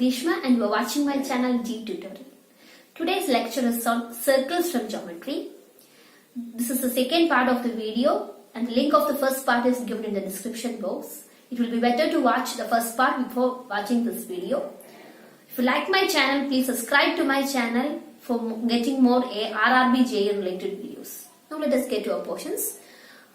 Grishma and you are watching my channel G Tutorial. Today's lecture is on circles from geometry. This is the second part of the video and the link of the first part is given in the description box. It will be better to watch the first part before watching this video. If you like my channel, please subscribe to my channel for getting more RRB JE related videos. Now let us get to our portions.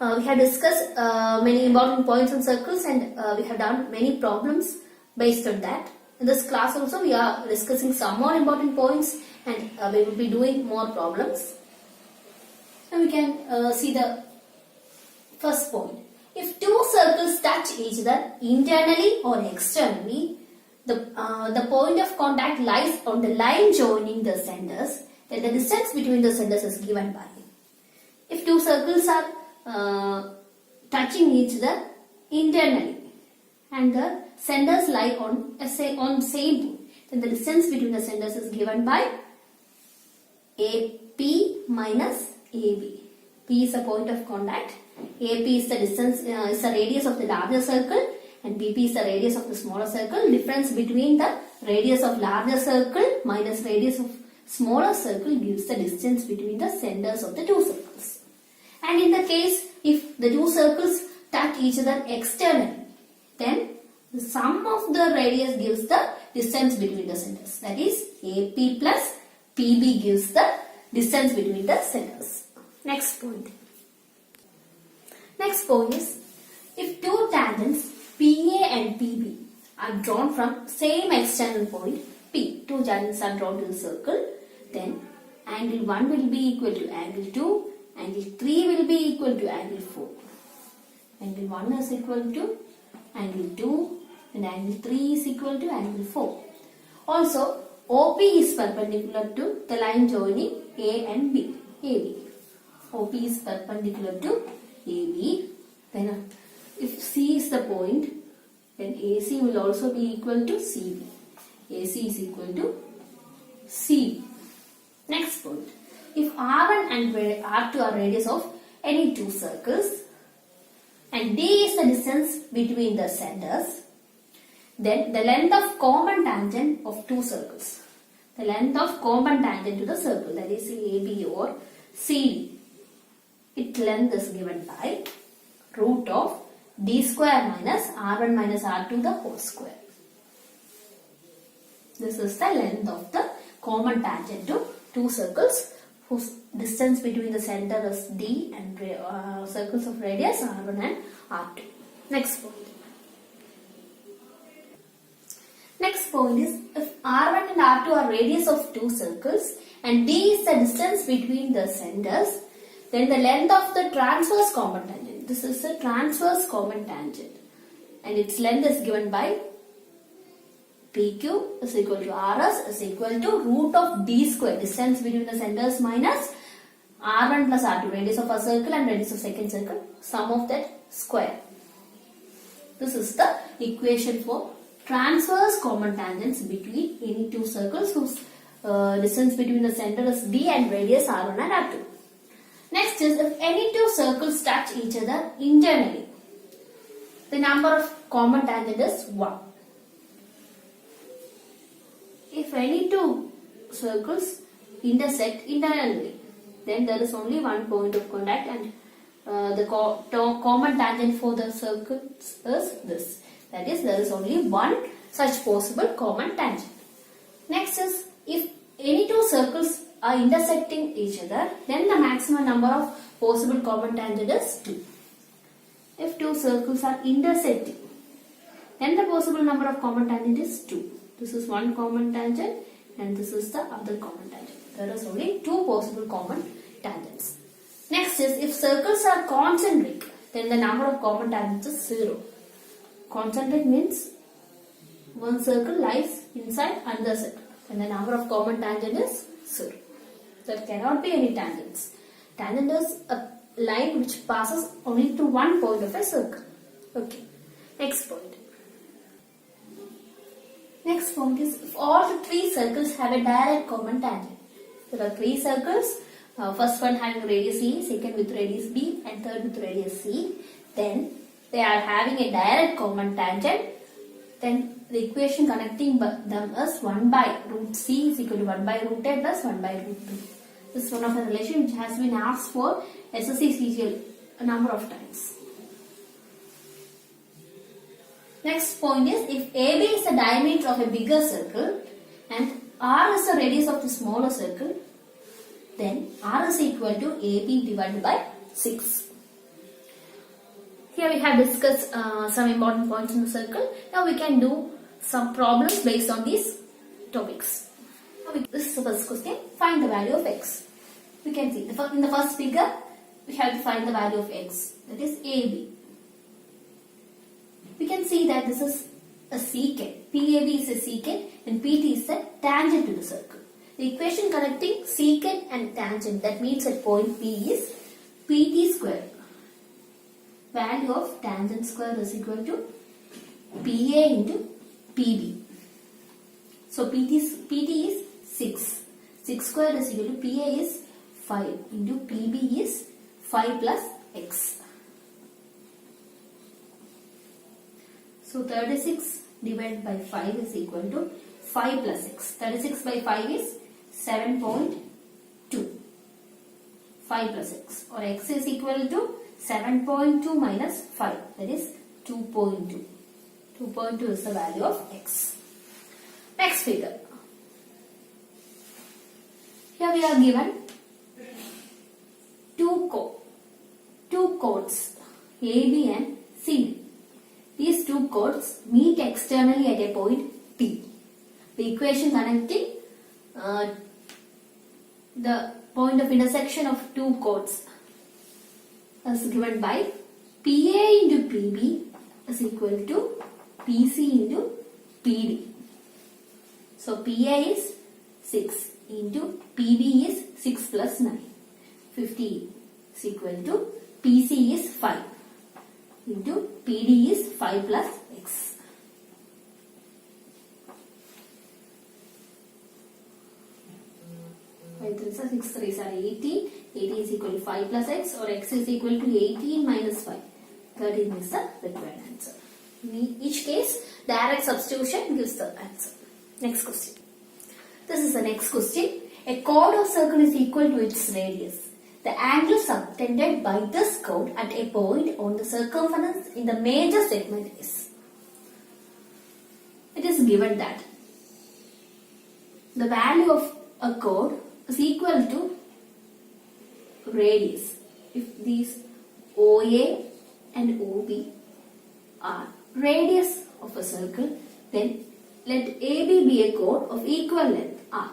We have discussed many important points on circles and we have done many problems based on that. In this class also we are discussing some more important points and we will be doing more problems. Now we can see the first point. If two circles touch each other internally or externally, the point of contact lies on the line joining the centers, then the distance between the centers is given by. If two circles are touching each other internally and the centers lie on same point, then the distance between the centers is given by AP minus AB. P is a point of contact, AP is the distance, is the radius of the larger circle, and BP is the radius of the smaller circle. Difference between the radius of larger circle minus radius of smaller circle gives the distance between the centers of the two circles. And in the case if the two circles touch each other externally, then the sum of the radius gives the distance between the centers. That is AP plus PB gives the distance between the centers. Next point. Next point is if two tangents PA and PB are drawn from same external point P, two tangents are drawn to the circle, then angle 1 will be equal to angle 2, angle 3 will be equal to angle 4. Angle 1 is equal to angle 2 and angle 3 is equal to angle 4. Also, OP is perpendicular to the line joining A and B, AB. OP is perpendicular to AB. Then if C is the point, then AC will also be equal to CB. AC is equal to CB. Next point. If R1 and R2 are radius of any two circles and D is the distance between the centers, then the length of common tangent of two circles, the length of common tangent to the circle, that is AB or CD, its length is given by root of D square minus R1 minus R2 the whole square. This is the length of the common tangent to two circles whose distance between the center is D and circles of radius R1 and R2. Next point. Next point is if R1 and R2 are radius of two circles and D is the distance between the centers, then the length of the transverse common tangent. This is the transverse common tangent and its length is given by PQ is equal to RS is equal to root of D square, distance between the centers minus R1 plus R2, radius of a circle and radius of second circle, sum of that square. This is the equation for transverse common tangents between any two circles whose distance between the center is D and radius R1 and R2. Next is if any two circles touch each other internally, the number of common tangent is 1. If any two circles intersect internally, then there is only one point of contact and the common tangent for the circles is this. That is, there is only one such possible common tangent. Next is if any two circles are intersecting each other, then the maximum number of possible common tangent is 2. If two circles are intersecting, then the possible number of common tangent is 2. This is one common tangent and this is the other common tangent. There is only two possible common tangents. Next is if circles are concentric, then the number of common tangents is 0. Concentric means one circle lies inside another circle and the number of common tangent is 0. There cannot be any tangents. Tangent is a line which passes only through one point of a circle. Okay. Next point. Next point is if all the three circles have a direct common tangent. There are three circles. First one having radius E, second with radius B and third with radius C. Then they are having a direct common tangent. Then the equation connecting them is 1 by root c is equal to 1 by root a plus 1 by root b. This is one of the relation which has been asked for SSC CGL a number of times. Next point is, if AB is the diameter of a bigger circle and R is the radius of the smaller circle, then R is equal to AB divided by 6. Here we have discussed some important points in the circle. Now we can do some problems based on these topics. This is the first question. Find the value of x. We can see in the first figure we have to find the value of x, that is AB. We can see that this is a secant. PAB is a secant and PT is the tangent to the circle. The equation connecting secant and tangent, that means at point P is PT square. Value of tangent square is equal to PA into PB. So PT is 6. 6 square is equal to PA is 5 into PB is 5 plus x. So 36 divided by 5 is equal to 5 plus x. 36 by 5 is 7.2. 5 plus x, or x is equal to 7.2 minus 5, that is 2.2. 2.2 is the value of x. Next figure. Here we are given two chords AB and CD. These two chords meet externally at a point P. The equation connecting the point of intersection of two chords is given by PA into PB is equal to PC into PD. So PA is 6 into PB is 6 plus 9. 15 is equal to PC is 5 into PD is 5 plus x. Right, 6 3s are 18. 18 is equal to 5 plus x, or x is equal to 18 minus 5. 13 is the required answer. In each case, direct substitution gives the answer. Next question. This is the next question. A chord or circle is equal to its radius. The angle subtended by this chord at a point on the circumference in the major segment is. It is given that the value of a chord is equal to radius. If these OA and OB are radius of a circle, then let AB be a chord of equal length R.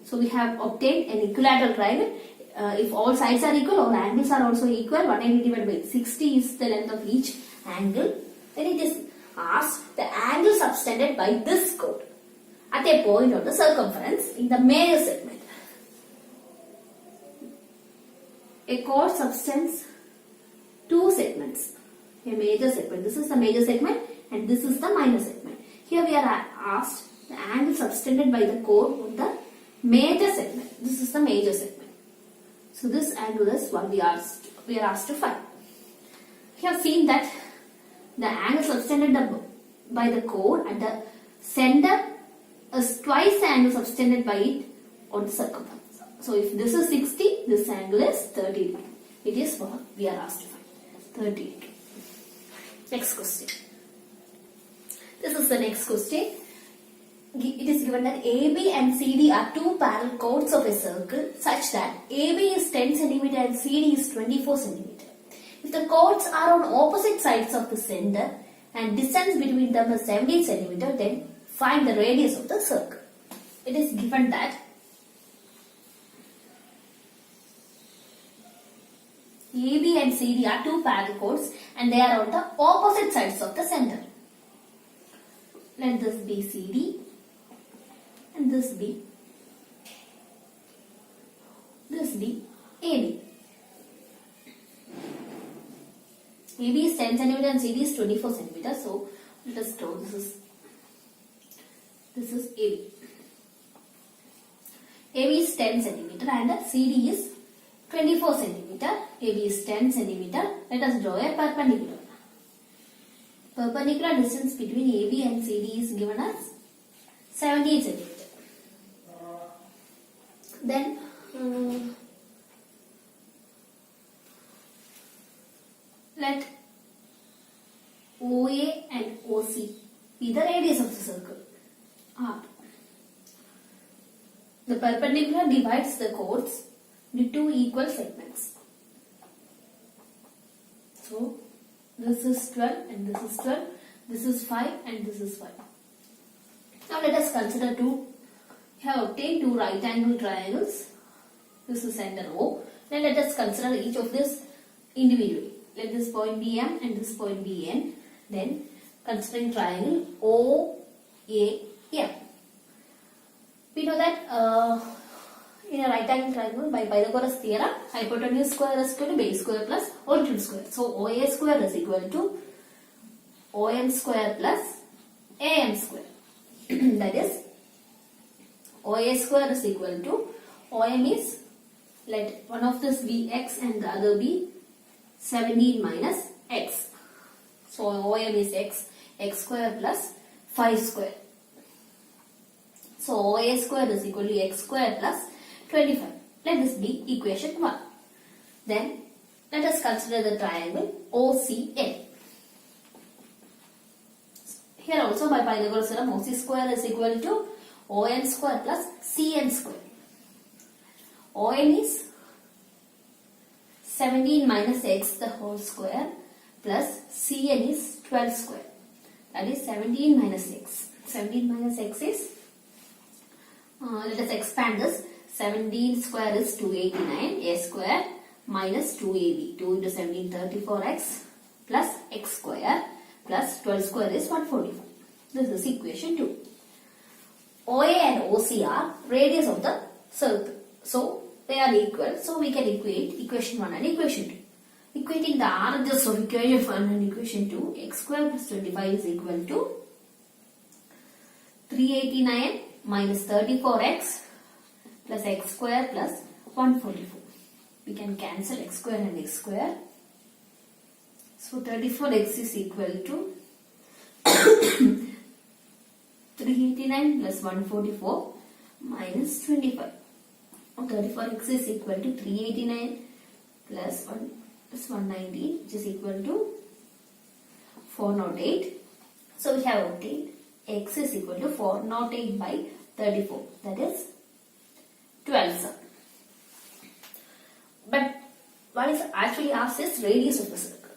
So we have obtained an equilateral triangle. If all sides are equal, all angles are also equal. 180 divided by 60 is the length of each angle. Then it is asked the angle subtended by this chord at a point on the circumference in the major segment. A chord subtends two segments. A major segment. This is the major segment and this is the minor segment. Here we are asked the angle subtended by the chord on the major segment. This is the major segment. So this angle is what we are asked to find. We have seen that the angle subtended by the chord at the center is twice the angle subtended by it on the circumference. So if this is 60, this angle is 30 degree. It is what we are asked to find. 30 degree. Next question. This is the next question. It is given that AB and CD are two parallel chords of a circle such that AB is 10 cm and CD is 24 cm. If the chords are on opposite sides of the center and distance between them is 17 cm, then find the radius of the circle. It is given that AB and CD are two parallel chords and they are on the opposite sides of the center. Let this be CD and this be AB. AB is 10 cm and CD is 24 cm. So let us draw this is AB. AB is 10 cm and CD is 24 cm. AB is 10 cm. Let us draw a perpendicular. Perpendicular distance between AB and CD is given as 17 cm. Then let OA and OC be the radius of the circle R. The perpendicular divides the chords into two equal segments. So this is 12 and this is 12. This is 5 and this is 5. Now let us consider two. We have obtained two right angle triangles. This is center O. Then let us consider each of this individually. Let this point be M and this point be N. Then considering triangle OAM. We know that in a right angle triangle by Pythagoras theorem, hypotenuse square is equal to base square plus altitude square. So OA square is equal to OM square plus AM square. That is, OA square is equal to OM is, let one of this be X and the other be 17 minus X. So OM is X square plus 5 square. So OA square is equal to X square plus 25. Let this be equation 1. Then let us consider the triangle OCN. Here also by Pythagoras theorem, OC square is equal to ON square plus CN square. ON is 17 minus X the whole square plus CN is 12 square. That is 17 minus X. 17 minus X is, let us expand this. 17 square is 289, A square minus 2AB. 2 into 17, 34X plus X square plus 12 square is 145. This is equation 2. OA and OC are radius of the circle. So they are equal. So we can equate equation 1 and equation 2. Equating the RHS of equation 1 and equation 2, X square plus 25 is equal to 389 minus 34X plus X square plus 144. We can cancel X square and X square. So 34X is equal to 389 plus 144 minus 25. 34X is equal to 389 plus 190, which is equal to 408. So we have obtained X is equal to 408 by 34. That is 12, sir. But what is actually asked is radius of the circle.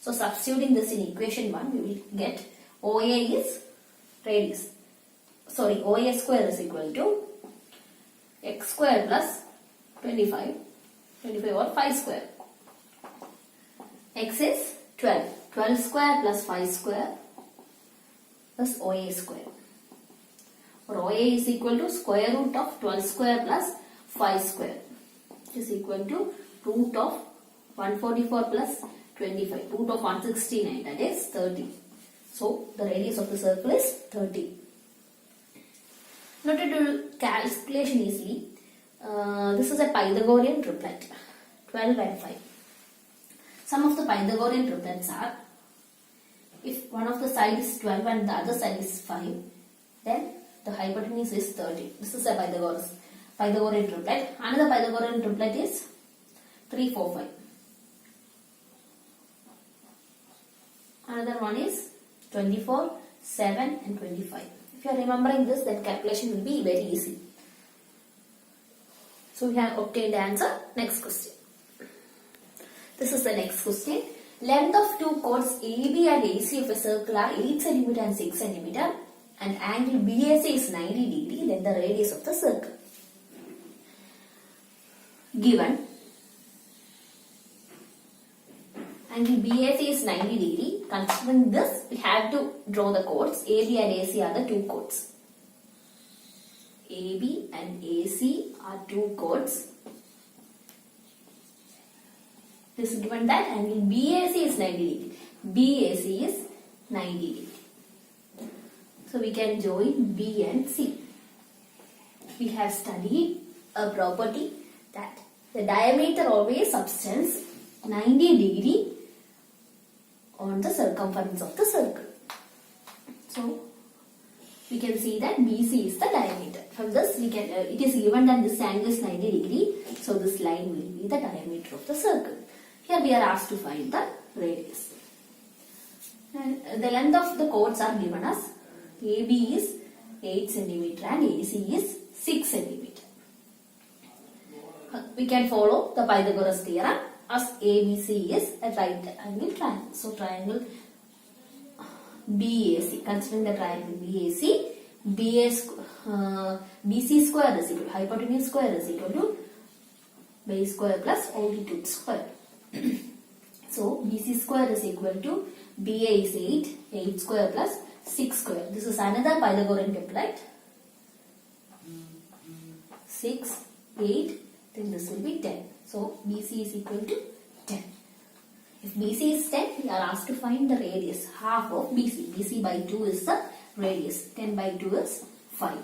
So substituting this in equation 1, we will get OA is radius. Sorry, OA square is equal to X square plus 25 or 5 square. X is 12. 12 square plus 5 square plus OA square. Or OA is equal to square root of 12 square plus 5 square, which is equal to root of 144 plus 25, root of 169, that is 30. So the radius of the circle is 30. Now to do calculation easily, this is a Pythagorean triplet, 12 and 5. Some of the Pythagorean triplets are, if one of the side is 12 and the other side is 5, then the hypotenuse is 30. This is a Pythagorean triplet. Another Pythagorean triplet is 3, 4, 5. Another one is 24, 7 and 25. If you are remembering this, then calculation will be very easy. So we have obtained the answer. Next question. This is the next question. Length of two chords AB and AC of a circle are 8 cm and 6 cm and angle BAC is 90 degree, then the radius of the circle. Given angle BAC is 90 degree, considering this, we have to draw the chords. AB and AC are the two chords. AB and AC are two chords. This is given that angle BAC is 90 degree. BAC is 90 degree. So we can join B and C. We have studied a property that the diameter always subtends 90 degree on the circumference of the circle. So we can see that BC is the diameter. From this we can it is given that this angle is 90 degree. So this line will be the diameter of the circle. Here we are asked to find the radius. And the length of the chords are given as AB is 8 cm and AC is 6 cm. We can follow the Pythagoras theorem as ABC is a right angle triangle. So triangle BAC, considering the triangle BAC, BC square is equal to hypotenuse square is equal to base square plus altitude square. So BC square is equal to BA is 8 square plus 6 square. This is another Pythagorean template. 6, 8, then this will be 10. So BC is equal to 10. If BC is 10, we are asked to find the radius, half of BC. BC by 2 is the radius. 10 by 2 is 5.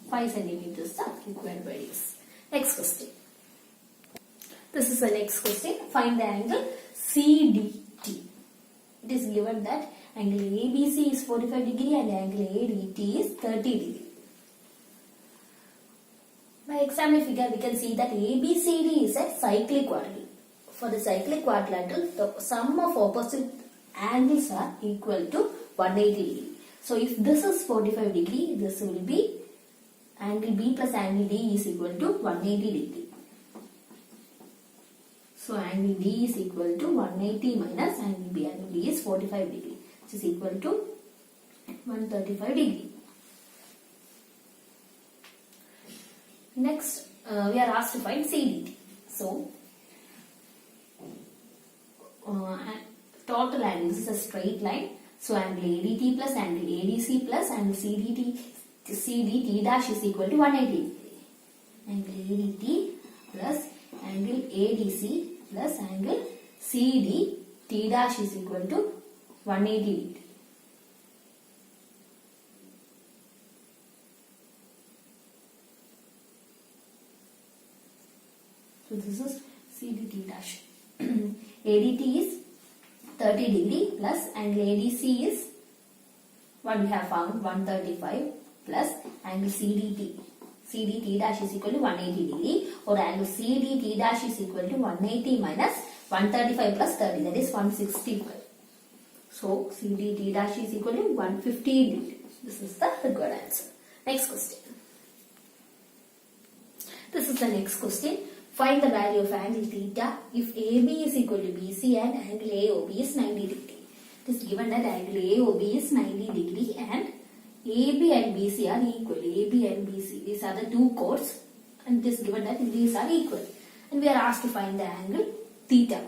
5 centimeters is the required radius. Next question. This is the next question. Find the angle CDT. It is given that angle ABC is 45 degree and angle ADT is 30 degree. By examining figure, we can see that ABCD is a cyclic quadrilateral. For the cyclic quadrilateral, the sum of opposite angles are equal to 180 degree. So if this is 45 degree, this will be angle B plus angle D is equal to 180 degree. So angle D is equal to 180 minus angle B. Angle B is 45 degree, which is equal to 135 degree. Next, we are asked to find CDT. So total angle, this is a straight line. So angle ADT plus angle ADC plus angle CDT dash is equal to 180 degree. Angle ADT plus angle ADC plus angle CDT dash is equal to 180 degree. So this is CDT dash. ADT is 30 degree plus angle ADC is what we have found 135 plus angle CDT dash is equal to 180 degree, or angle CDT dash is equal to 180 minus 135 plus 30, that is 165. So CDT dash is equal to 150 degree. This is the required answer. Next question. This is the next question. Find the value of angle theta if AB is equal to BC and angle AOB is 90 degree. It is given that angle AOB is 90 degree and AB and BC are equal. AB and BC, these are the two chords, and it is given that these are equal. And we are asked to find the angle theta.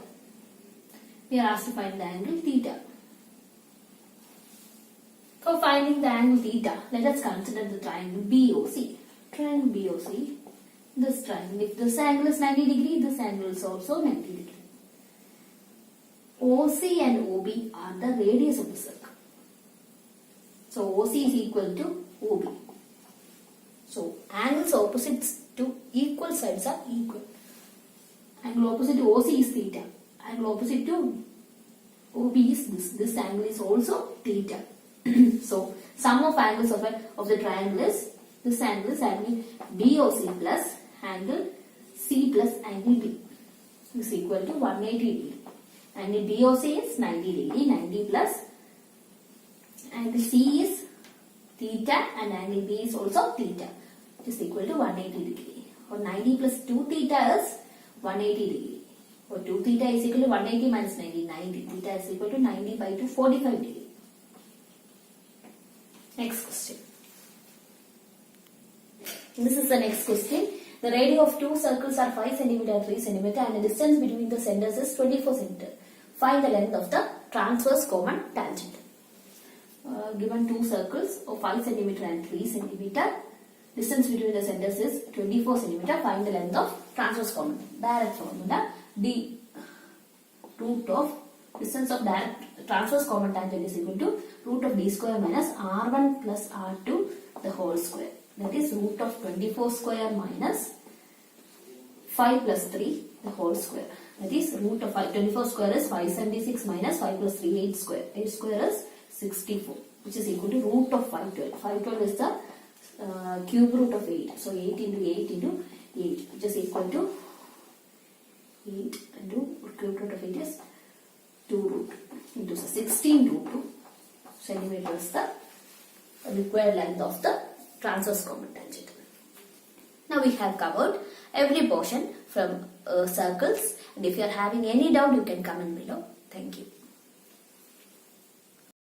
For finding the angle theta, let us consider the triangle BOC. Triangle BOC. This triangle, if this angle is 90 degree, this angle is also 90 degree. OC and OB are the radius of the circle. So OC is equal to OB. So angles opposite to equal sides are equal. Angle opposite to OC is theta. Angle opposite to OB is this. This angle is also theta. So sum of angles of the triangle is, this angle is angle BOC plus angle C plus angle B is equal to 180 degree. Angle BOC is 90 degree, 90 plus angle C is theta and angle B is also theta. It is equal to 180 degree. Or 90 plus 2 theta is 180 degree. Or 2 theta is equal to 180 minus 90. 90 theta is equal to 90 by 2, 45 degree. Next question. This is the next question. The radius of two circles are 5 cm and 3 cm and the distance between the centers is 24 cm. Find the length of the transverse common tangent. Given two circles of 5 cm and 3 cm. Distance between the centers is 24 cm. Find the length of transverse common. Direct formula. D root of distance of direct transverse common tangent is equal to root of d square minus r1 plus r2 the whole square. That is root of 24 square minus 5 plus 3 the whole square. That is root of 24 square is 576 minus 5 plus 3, 8 square. 8 square is 64, which is equal to root of 512. 512 is the cube root of 8. So 8 into 8 into 8, which is equal to 8 into cube root of 8 is 2 root into 16 root 2 centimeter is the required length of the transverse common tangent. Now we have covered every portion from circles, and if you are having any doubt you can comment below. Thank you.